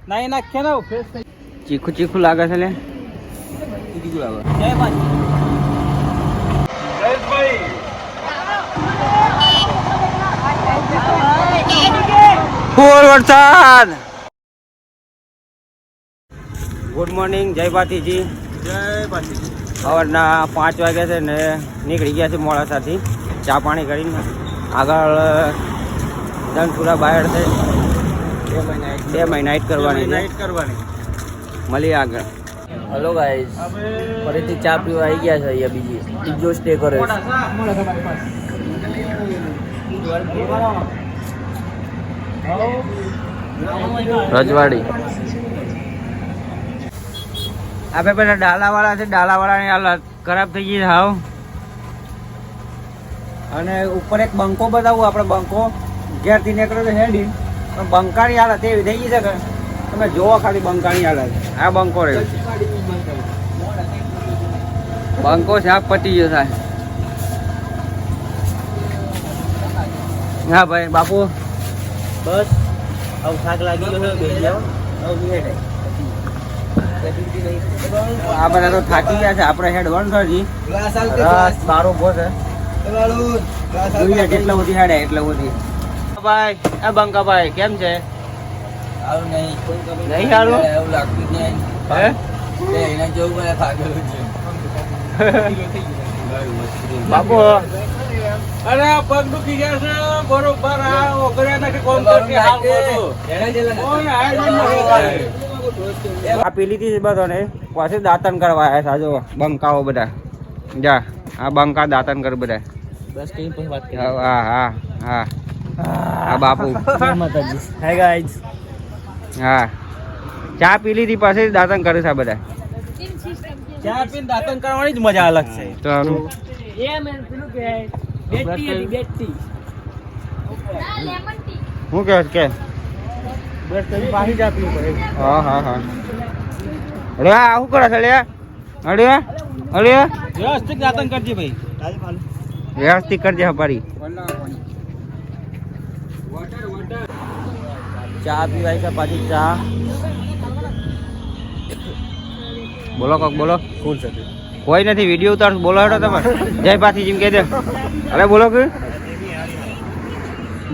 નાઈ નાખે ને ફ્રેશ થઈ ચીખું ચીખું લાગે છે લે ચીખું લાગે જય બાજી જયેશભાઈ ફૂલ વરસાદ. ગુડ મોર્નિંગ, જય ભાતીજી. જય બાજી. સવારના 5 વાગ્યા છે ને નીકળી ગયા છે મોડાસાથી ચા પાણી કરીને. આગળ ધનસુરા બહાર છે 2 મહિના નાઇટ કરવાની. મળીએ આગળ. હેલો ગાઈઝ, ફરીથી ચા પીવા આવી ગયા છે અહીંયા બીજો સ્ટે કરે છે. રજવાડી આપણે પેલા ડાલાવાળા છે, ડાલાવાળાની હાલત ખરાબ થઈ ગઈ છે હાવ. અને ઉપર એક બંકો બતાવું આપણે. બંકો ઘેરથી નીકળે તો હેડી પણ બંકાની હાલત એવી થઈ ગઈ છે કે તમે જોવો ખાલી બંકાની હાલત. આ બંકો રહ્યો, બંકો શાક પતી ગયો થાય. હા ભાઈ બાપુ, બસ આવું થાક લાગી ગયો છે, બેસી જાઓ. આ બધા તો થાકી ગયા છે. આપણે હેડ 130 રસ બારો ઉભો છે. જોઈએ કેટલા બધી હેડે એટલા બધી. ભાઈ એ બંકાભાઈ કેમ છે? આવું નહીં સારું એવું લાગતું નહીં. હે એના જેવું મને થાકેલું છે. બાપુ અરે પગ દુખી ગયા છે બરોબર. આ ઓગળ્યા નથી કોમ કરતી હાવ કોણ આ પેલી થી બધાને પાછું દાંતન કરવા આવ્યા છે. જો બંકાઓ બધા જા, આ બંકા દાંતન કર બધા. બસ કઈ પછી વાત કરી. હા હા હા આ બાપુ. હાય ગાઈઝ, હા ચા પી લીધી પાછી દાંતન કરે છે આ બધા. ચા પીને દાંતન કરવાની જ મજા અલગ છે. તો આનું શું કહે કે હા હા હા. અરે આ શું કરે છે લે? અરે અરે વ્યવસ્થિત દાંતન કરજે ભાઈ. વ્યવસ્થિત કરજે હપારી. ચા પીવાય છે પાછી ચા. બોલો કોક બોલો. કોણ છે? કોઈ નથી, વિડીયો ઉતાર. બોલો હેડો તમે. જય ભાતીજી કહી દે. અરે બોલો કે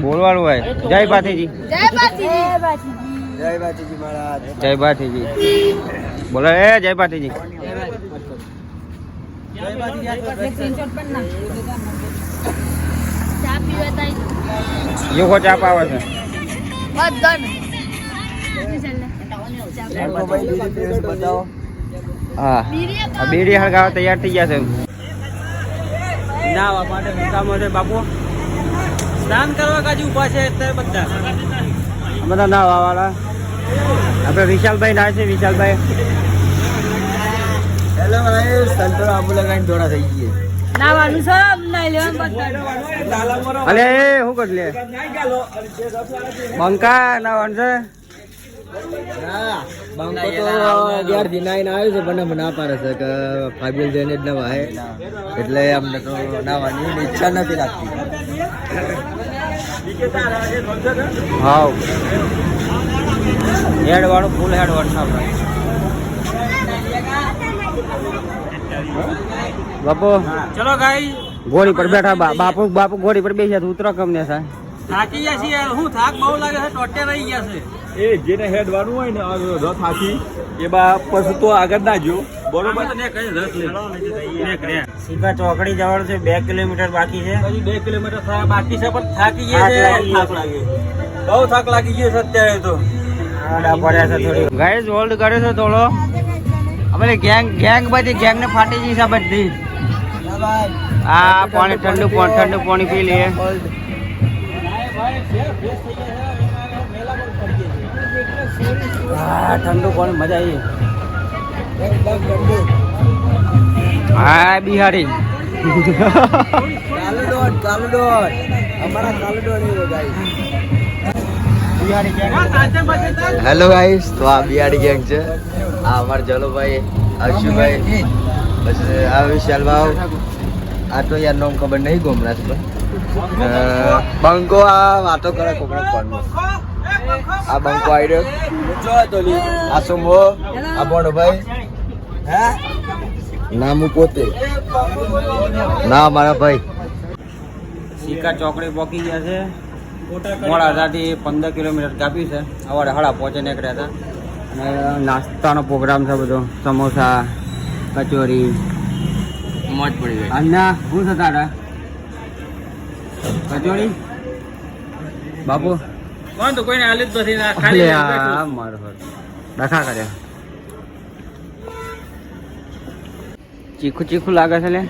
બોલવાનું હોય. જય ભાતીજી. જય બાજીજી મહારાજ. જય ભાતીજી બોલો. એ જય ભાતીજી. યુકો ચા પાવે છે. બતાવો. હા આ બેડી હળગાવા તૈયાર થઈ ગયા છે. નાવા માટે કામો છે બાપુ. સ્નાન કરવા કાજી ઉભા છે અત્યારે બધા. બધા નાવા વાળા. આપણે વિશાલભાઈ ના છે. વિશાલભાઈ હેલો ભાઈ, સંતોર આબુ લગાવીને થોડા થઈ ગઈ. નાવાનું સબ નાઈ લેવાનું અલે શું કર લે બંકા નાવાનું છે. બંકો તો અગિયારથી નાઈને આવ્યું છે પણ મને ના પાડે છે કે ફાઈબલ જઈને જ નવાય, એટલે અમને તો નાવાની ઈચ્છા નથી લાગતી. હાવ હેડ વાળું ફૂલ હેડ વાળું આપણે. બાપુ ચલો ગાઈ ઘોડી પર બેઠા. બાપુ બાપુ ઘોડી પર બેસ્યા. ઉતરો કમને સાહેબ. થાકી ગયા છીએ યાર. હું થાક બહુ લાગે છે. ટોટે રહી ગયા છે. એ જેને હેડવાનું હોય ને રથ હાથી એમાં પછી તો આગળ ના જો બરોબર. સીકા ચોકડી જવાનું છે. 2 કિલોમીટર બાકી છે. હજી 2 કિલોમીટર થયા બાકી છે પણ થાકી ગયા છે. થાક લાગે બહુ થાક લાગી ગયો છે અત્યારે તો. આડા પડ્યા છે થોડી. ગાઈસ હોલ્ડ કરે છે થોડો. આપણે ગેંગ બધી ગેંગ ને ફાટી ગઈ છે બધી. આ પાણી ઠંડુ પાણી પી લઈએ. હા ઠંડુ પાણી મજા આવી. હા બિહારી કાલુડોન અમારા કાલુડોન હેલો ગાઈસ, તો આ બિહારી ગેંગ છે. આ અમારા જલોભાઈ, અશુભાઈ, પછી આ વિશાલ ભાવ. આ તો યાર નામ ખબર નહીં ગોમરાજ પર. બંકો આ વાતો કરે કોકડા ફોનમાં. આ બંકો આઈડો આ સુમો આ બોણભાઈ નામ હું પોતે ના મારા ભાઈ સિક્કા ચોકડી પહોંચી ગયા છે મોડાસાથી 15 કિલોમીટર કાપ્યું છે સવારે 5:30 નીકળ્યા હતા અને નાસ્તાનો પ્રોગ્રામ છે બધો સમોસા કચોરી મોજ પડી ગઈ. અન્ના શું છે તારા કચોરી બાપુ કોણ તો કોઈને હાલી જ નથી ના ખાલી ખાલી મારો ડખા કર્યા ચીખું ચીખું લાગે છે લે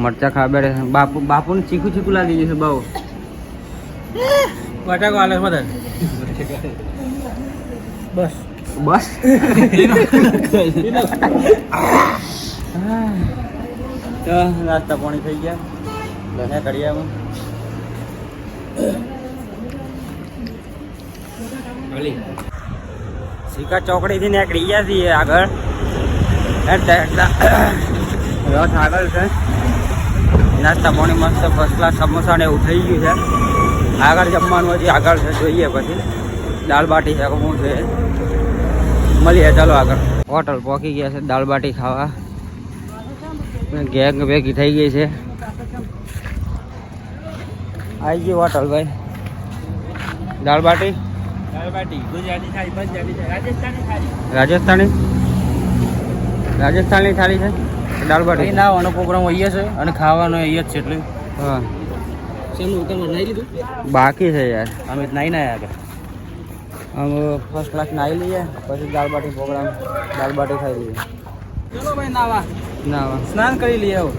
મરચા ખાવા બેઠે બાપુને ચીખું ચીખું લાગી ગયું છે બહુ બટાકો હાલે મદદ બસ બસ તો નાસ્તા પાણી થઈ ગયા કડિયામાં સિક્કા ચોકડીથી નીકળી ગયા છીએ આગળ રથ આગળ છે નાસ્તા પાણી મસ્ત ફર્સ્ટ ક્લાસ સમોસા ને એવું થઈ ગયું છે આગળ જમવાનું હજી આગળ છે જોઈએ પછી દાળ બાટી છે શું છે મળીએ ચાલો આગળ હોટલ પહોંચી ગયા છે દાળ બાટી ખાવા ગેંગ ભેગી થઈ ગઈ છે આવી ગઈ હોટલ ભાઈ દાળ બાટી ગુજરાતી થાળી પંજાબી થાળી રાજસ્થાની થાળી છે દાળ બાટી ના આનો પ્રોગ્રામ અહીંયા છે અને ખાવાનો અહીંયા જ છે એટલે હા શેનું તમે નાઈ લીધું બાકી છે યાર અમે નાઈ ના આગળ અમે ફર્સ્ટ ક્લાસ નાહી લઈએ પછી દાળ બાટી પ્રોગ્રામ દાળ બાટી ખાઈ લઈએ ચલો ભાઈ નાવા ના સ્નાન કરી લઈએ આવો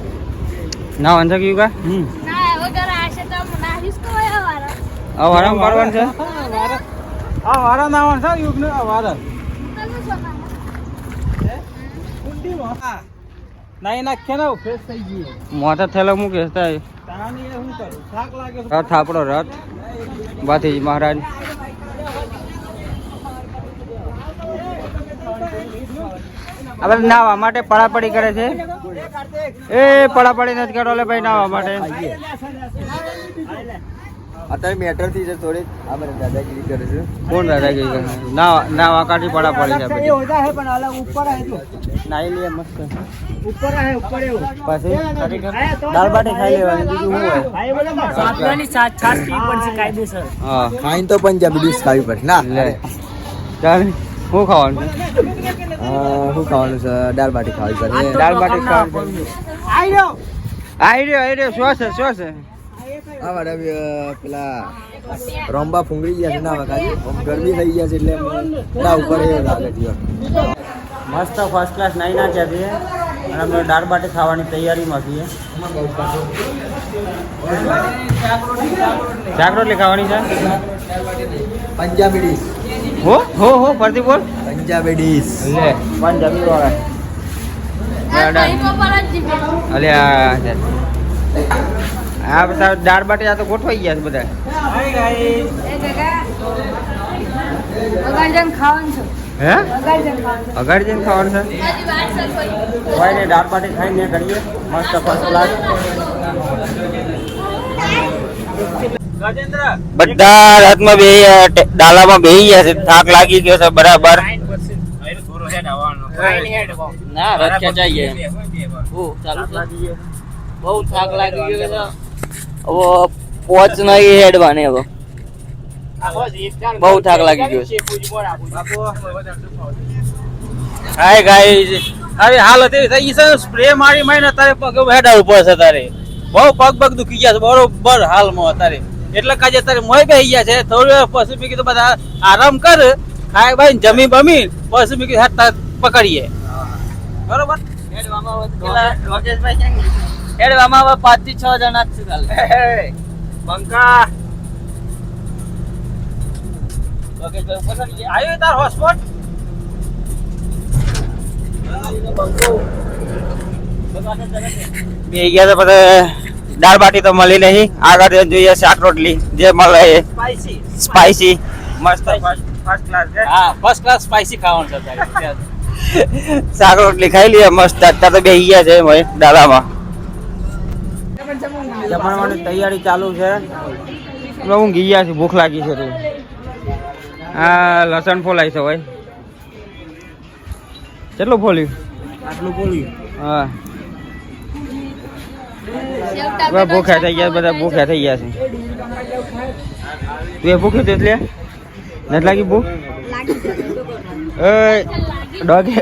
ના વાંધો કયું કા ના વગર આશે તો નાહીશ તો હોય વારા હવે આરામ કરવાનું છે આ વારા નાવાનું છે યુગ ને આ વારા તમે શું નાઈ નાખે ને ફ્રેશ થઈ ગઈ મોટા થેલો મૂકે થાય તાની એ શું કરું થાક લાગે છે રથ આપણો રથ બાથી મહારાજ આપણે નાવા માટે પડાપડી કરે છે એ પડાપડી નથી કરો લે ભાઈ નાવા માટે અત્યારે મેટર થી છે થોડીક આ બધા દાદાગીરી કરે છે કોણ દાદાગીરી કરે નાવા કાઢી પડાપડી છે બધી પણ અલગ ઉપર હે તો નાઈ લઈએ મસ્ત ઉપર હે ઉપર એવું પછી દાળ બાટી ખાઈ લેવાની બીજું શું હોય સાતવાની સાત છાસ પી પડશે કાયદેસર હા ખાઈને તો પંજાબી ડીશ ખાવી પડે ના લે ચાલ શું ખાવાનું છે શું ખાવાનું છે દાળ બાટી ખાવી પડે દાળ બાટી ખાવાનું આઈ રહ્યો શું છે આ વાડા પેલા રોમ્બા ફૂંગળી ગયા છે ના વખત ગરમી થઈ ગયા છે એટલે ના ઉપર એ લાગે છે મસ્ત ફર્સ્ટ ક્લાસ નાઈ નાખ્યા છીએ અને અમે દાળ બાટી ખાવાની તૈયારીમાં છીએ શાક રોટલી ખાવાની છે પંજાબી ડીશ હો ફરતી બોલ પંજાબી ડીશ લે પંજાબી વાળા આ નહીં પર જ જીવે અલે આ બધા દાળ બાટી આ તો ગોઠવાઈ ગયા છે બધા એ કાકા વગર જન ખાવાનું છે હે વગર જન ખાવાનું અગાડી જઈને ખાવાનું છે હજી વાર સર કોઈ કોઈ ને દાળ બાટી ખાઈને કરીએ મસ્ત ફર્સ્ટ ક્લાસ રાજેન્દ્ર બધા રથમાં ડાલામાં બેહી ગયા છે થાક લાગી ગયો છે બરાબર ના રથ ખેંચાઈ ગયા બહુ થાક લાગી ગયો છે હવે પોચ નહીં હેડવાને હવે બહુ થાક લાગી ગયો છે હાય ગાઈસ અરે હાલત એવી થઈ ગઈ છે સ્પ્રે મારી મારીને તારે પગ હેડાવું પડશે તારે બહુ પગ દુખી ગયા છે બરોબર હાલમાં તારે એટલે કાજે તારે મોય બેહી ગયા છે થોડું પછી મેં કીધું બધા આરામ કર ખાય ભાઈ જમી બમી પછી મેં કીધું હાથ પકડીએ બરોબર હેડવામાં હવે 5 થી 6 જણા જ છે ચાલે બંકા આવ્યો તાર હોસ્પોટ બે ગયા તો પછી દાળ બાટી તો મળી નહીં આગળ જોઈએ શાક રોટલી જે મળે એ સ્પાઈસી મસ્ત ફર્સ્ટ ક્લાસ છે હા ફર્સ્ટ ક્લાસ સ્પાઈસી ખાવાનું છે તારે શાક રોટલી ખાઈ લઈએ મસ્ત અત્યારે તો બે ગયા છે ડાલામાં જમણવાની તૈયારી ચાલુ છે ઊંઘી ગયા છે, ભૂખ લાગી છે તું. આ લસણ ફોલાય છે ભાઈ. કેટલું ફોલ્યું? આટલું બોલ્યું. હા હવે ભૂખ્યા થઈ ગયા, બધા ભૂખ્યા થઈ ગયા છે. તું એ ભૂખ્યું હતું એટલે નથી લાગી ભૂખ?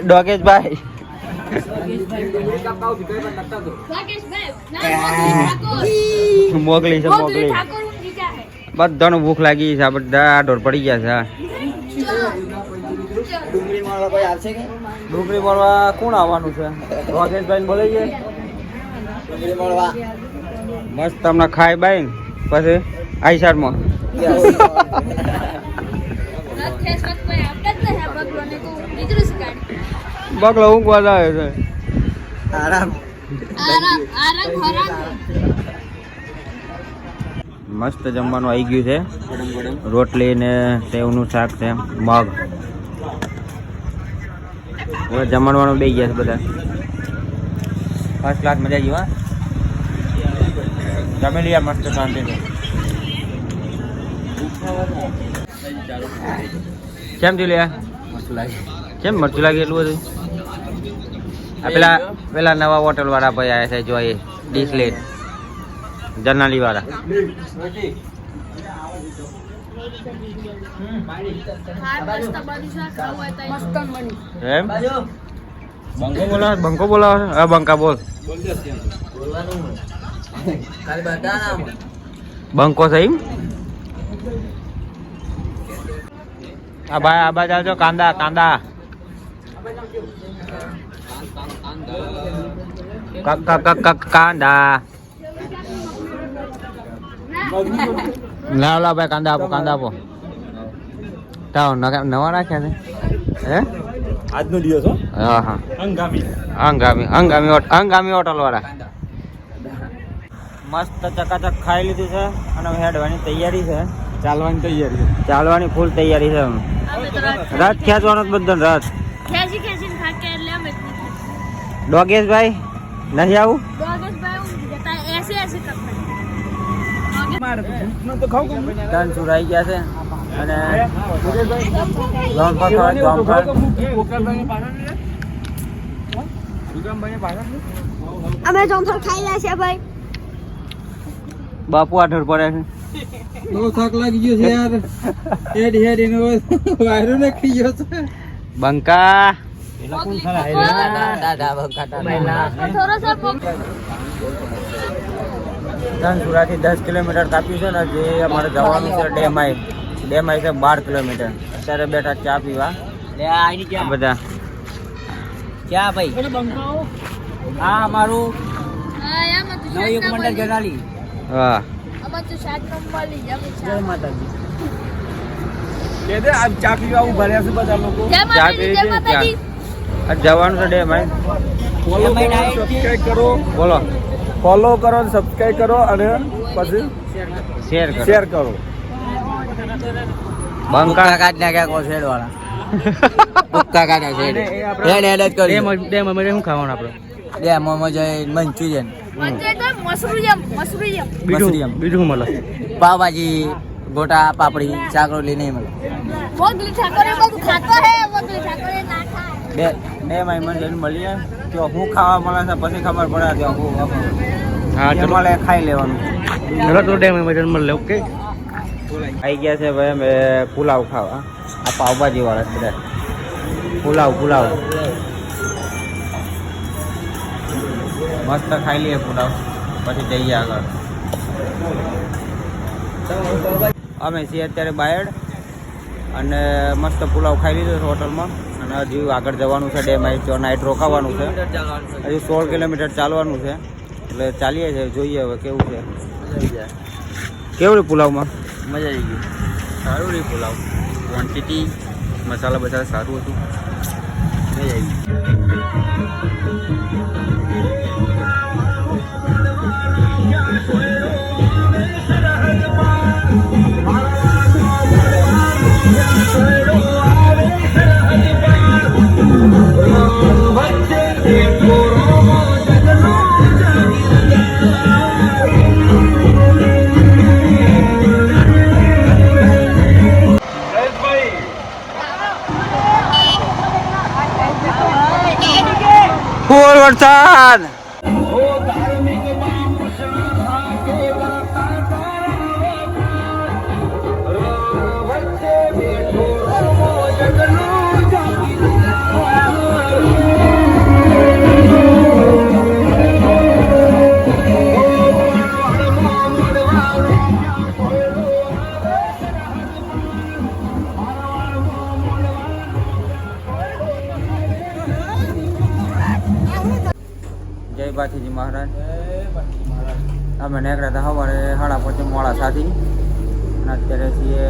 ડોગેશ ભાઈ મોકલી છે, મોકલી. બધાનું ભૂખ લાગી છે, બધા ઢોર પડી ગયા છે. ડુંગળી મળવા કોણ આવવાનું છે? ડોગેશભાઈ બોલે છે મસ્ત તમને ખાઈ બાઈ પછી આઈ સાઈડમાં બગલો ઊંઘવા આવે છે. મસ્ત જમવાનું આવી ગયું છે. રોટલી ને સેવનું શાક છે, મગ. હવે જમણવાનું બે ગયા છે બધા. ફર્સ્ટ ક્લાસ મજા આવી. હા જમી લઈએ મસ્ત શાંતિ છે. કેમ થયું લે? કેમ મરચું લાગે એટલું બધું? આ પેલા નવા હોટલ વાળા ભાઈ આવ્યા છે, જોઈએ ડીશ લેટ જર્નાલી વાળા. એમ બંકો બોલાવે? બંકો બોલાવે? હા બંકા બોલ. બંકો છે એમ? આ ભાઈ આ બાજુ આવજો. કાંદા કાંદા કાંદા લાવ ભાઈ કાંદા આપો, કાંદા આપો. નવા રાખ્યા છે હે આજનો દિવસ હો. હા હા અંગામી હોટલ વાળા. મસ્ત ચકાચક ખાઈ લીધું છે અને હેડવાની તૈયારી છે. ચાલવાની તૈયારી. ચાલવાની ફૂલ તૈયારી છે. રથ ખેંચવાનો જ બધો રથ. ડોગેશભાઈ નથી આવું? ત્રણ ચૂરાઈ ગયા છે અને અમે જોમફળ ખાઈ રહ્યા છે ભાઈ. બાપુ આઠર પડે છે. બહુ થાક લાગી ગયો છે યાર. હેડ એનો વાયરો ને ખાઈ ગયો છે. બંકા ધનસુરાથી 10 કિલોમીટર કાપ્યું છે ને, જે અમારે જવાનું છે ડેમાઈ. ડેમાઈ છે 12 કિલોમીટર. અત્યારે બેઠા ચા પીવા બધા. ક્યાં ભાઈ? હા અમારું નવયુગ મંડળ જનાલી. હા કે દે આજ ચા પીવા આવું ભર્યા છે બધા લોકો. ચા પીવી છે ત્યાં. આજ જવાનું છે ડેમાઈ. ફોલો કરો, સબસ્ક્રાઇબ કરો. બોલો. ફોલો કરો, સબસ્ક્રાઇબ કરો અને પછી શેર કરો. બંકા કાઢ નાખ્યા કો શેડ વાળા. પક્કા કાઢ્યા શેડ. હેડ જ કરી. ડેમ અમે શું ખાવાનું આપણે? ડેમમાં જઈ મંચુરિયન, બીજું મળે પાવભાજી, ગોટા, પાપડી, શાક રોટલી નહીં મળે. બે મહિના જઈને મળીએ તો શું ખાવા મળે છે પછી ખબર પડે તો હું મળે ખાઈ લેવાનું. તો ડેમ મહિના મળે. ઓકે આવી ગયા છે ભાઈ અમે પુલાવ ખાવા. આ પાવભાજી વાળા બધા પુલાવ મસ્ત ખાઈ લઈએ પુલાવ પછી જઈએ આગળ. અમે છીએ અત્યારે બાયડ અને મસ્ત પુલાવ ખાઈ લીધો છે હોટલમાં અને હજુ આગળ જવાનું છે. ડેમાઈ તો નાઇટ રોકાવાનું છે. હજુ 16 કિલોમીટર ચાલવાનું છે એટલે ચાલીએ છીએ. જોઈએ હવે કેવું છે. કેવું રહ્યું પુલાવમાં? મજા આવી ગઈ. સારું રહ્યું પુલાવ. ક્વોન્ટિટી મસાલા બધા સારું હતું. મજા આવી ગઈ. વરસાદ. જય બાથીજી મહારાજ. અમે નીકળ્યા હતા સવારે 5:30 મોડા સાથી અને અત્યારે છીએ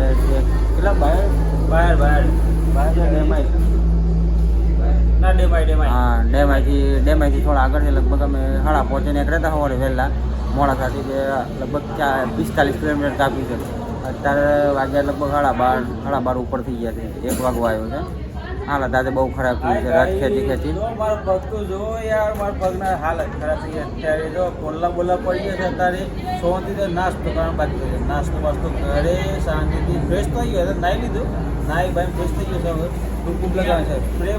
કેટલા બહાર હા ડેમાઈથી થોડા આગળ છે. લગભગ અમે 5:30 નીકળ્યા હતા સવારે વહેલા મોડા સાથી લગભગ 45 કિલોમીટર કાપ્યું છે. અત્યારે વાગ્યા લગભગ 12:30 ઉપર થઈ ગયા છે. 1 વાગવા આવ્યો છે. હાલત આજે બહુ ખરાબ થઈ છે. રાત ખેંચી મારા પગ તો જો યાર, મારા પગના હાલત ખરાબ થઈ ગયા. અત્યારે જો બોલા પડી ગયા છે. અત્યારે શાંતિથી નાસ્તો કરવાનું બાકી છે. નાસ્તો વાસ્તો ઘરે શાંતિથી ફ્રેશ થઈ ગયો. નાહી લીધું, નાહી ભાઈ ફ્રેશ થઈ ગયો છે. હવે ટૂંકું લગાવે છે. સ્પ્રે